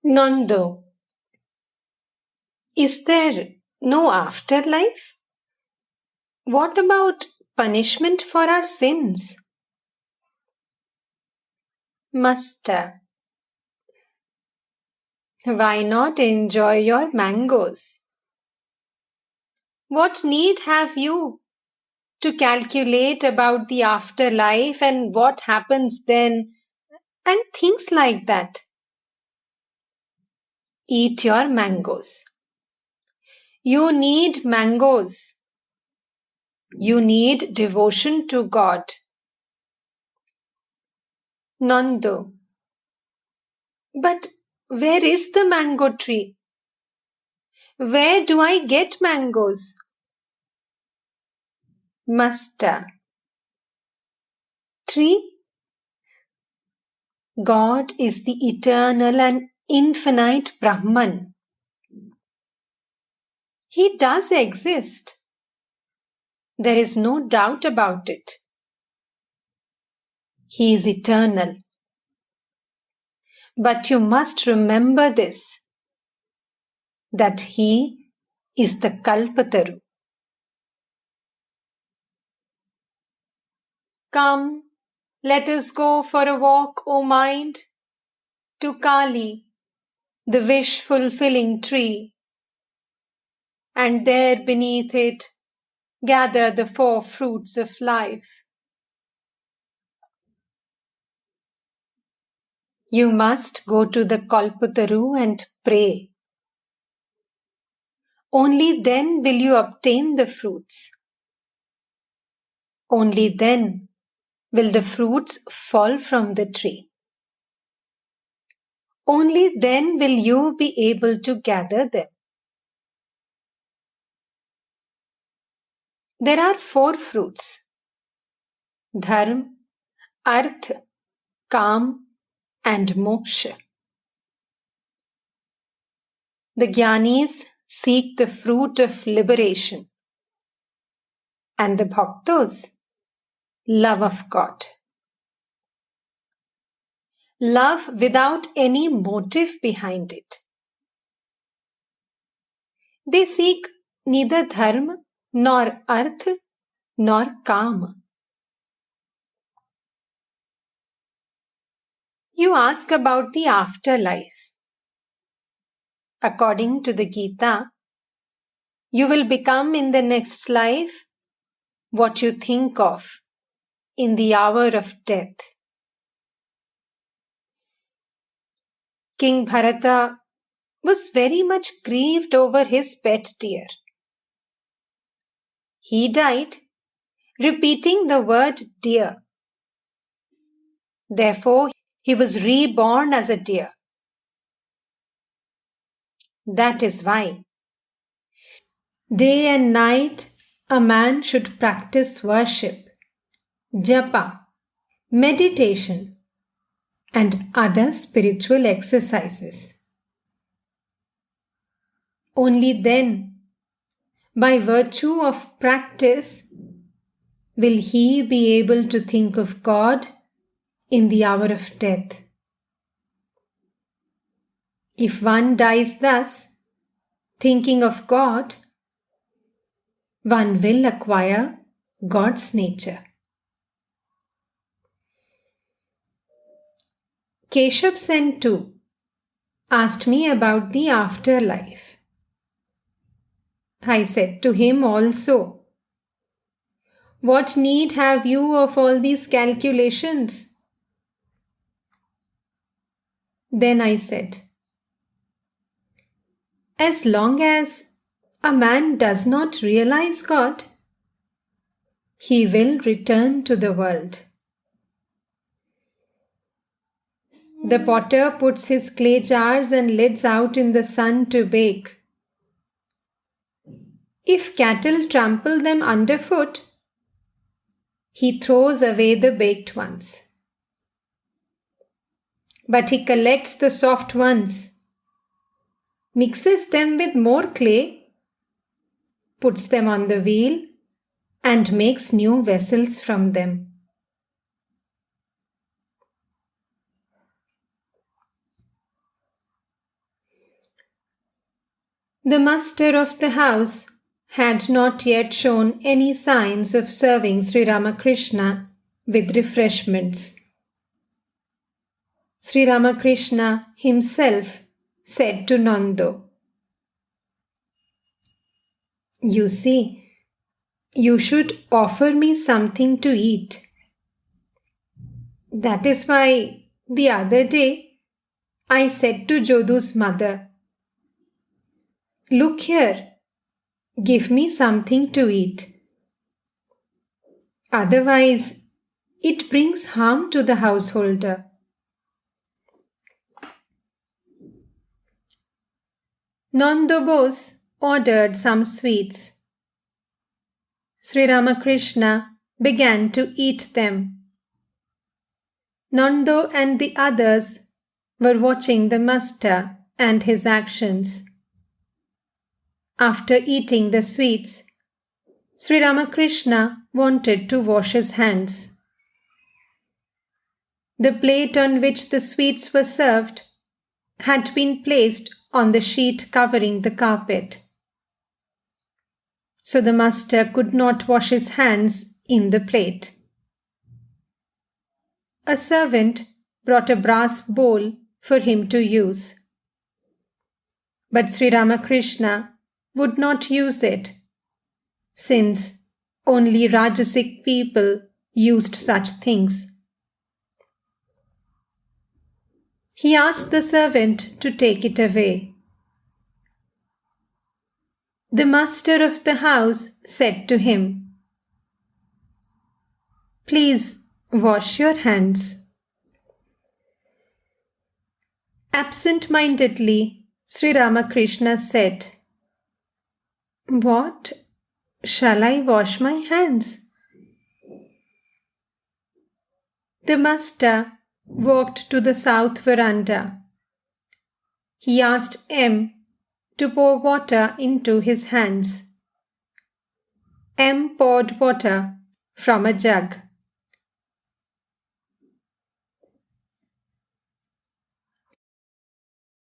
Nanda, is there no afterlife? What about punishment for our sins? Master, why not enjoy your mangoes? What need have you to calculate about the afterlife and what happens then and things like that? Eat your mangoes. You need mangoes. You need devotion to God. Nanda, but where is the mango tree? Where do I get mangoes? Master, tree? God is the eternal and infinite Brahman. He does exist. There is no doubt about it. He is eternal. But you must remember this, that He is the Kalpataru. Come, let us go for a walk, O mind, to Kali, the wish-fulfilling tree, and there beneath it gather the 4 fruits of life. You must go to the Kalpataru and pray. Only then will you obtain the fruits. Only then will the fruits fall from the tree. Only then will you be able to gather them. There are 4 fruits: Dharma, Artha, Kam, and Moksha. The Jnanis seek the fruit of liberation, and the Bhaktas, love of God. Love without any motive behind it. They seek neither Dharma, nor Artha, nor Kama. You ask about the afterlife. According to the Gita, you will become in the next life what you think of in the hour of death. King Bharata was very much grieved over his pet deer. He died repeating the word deer. Therefore, he was reborn as a deer. That is why day and night a man should practice worship, japa, meditation, and other spiritual exercises. Only then, by virtue of practice, will he be able to think of God in the hour of death. If one dies thus, thinking of God, one will acquire God's nature. Keshav Sen too asked me about the afterlife. I said to him also, "What need have you of all these calculations?" Then I said, "As long as a man does not realize God, he will return to the world. The potter puts his clay jars and lids out in the sun to bake. If cattle trample them underfoot, he throws away the baked ones. But he collects the soft ones, mixes them with more clay, puts them on the wheel, and makes new vessels from them." The master of the house had not yet shown any signs of serving Sri Ramakrishna with refreshments. Sri Ramakrishna himself said to Nanda, "You see, you should offer me something to eat. That is why the other day I said to Jodu's mother, 'Look here, give me something to eat. Otherwise, it brings harm to the householder.'" Nanda Bose ordered some sweets. Sri Ramakrishna began to eat them. Nanda and the others were watching the master and his actions. After eating the sweets, Sri Ramakrishna wanted to wash his hands. The plate on which the sweets were served had been placed on the sheet covering the carpet, so the master could not wash his hands in the plate. A servant brought a brass bowl for him to use. But Sri Ramakrishna would not use it, since only Rajasic people used such things. He asked the servant to take it away. The master of the house said to him, "Please wash your hands." Absent-mindedly, Sri Ramakrishna said, "What? Shall I wash my hands?" The master walked to the south veranda. He asked M to pour water into his hands. M poured water from a jug.